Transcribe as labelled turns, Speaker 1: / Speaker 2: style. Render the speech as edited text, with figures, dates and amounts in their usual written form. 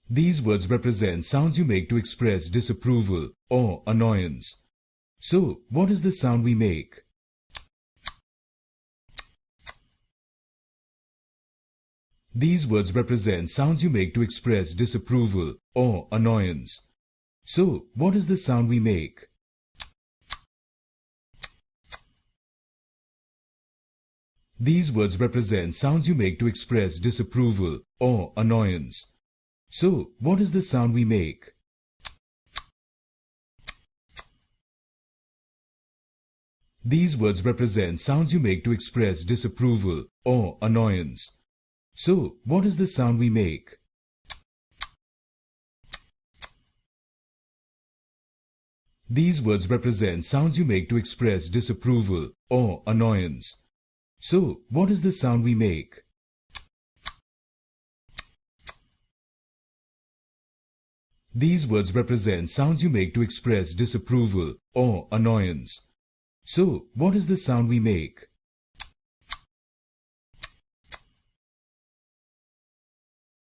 Speaker 1: These words represent sounds you make to express disapproval or annoyance. So, what is the sound we make? These words represent sounds you make to express disapproval or annoyance. So, what is the sound we make? These words represent sounds you make to express disapproval or annoyance. So, what is the sound we make? These words represent sounds you make to express disapproval or annoyance. So, what is the sound we make? These words represent sounds you make to express disapproval or annoyance. So, what is the sound we make? These words represent sounds you make to express disapproval or annoyance. So, what is the sound we make?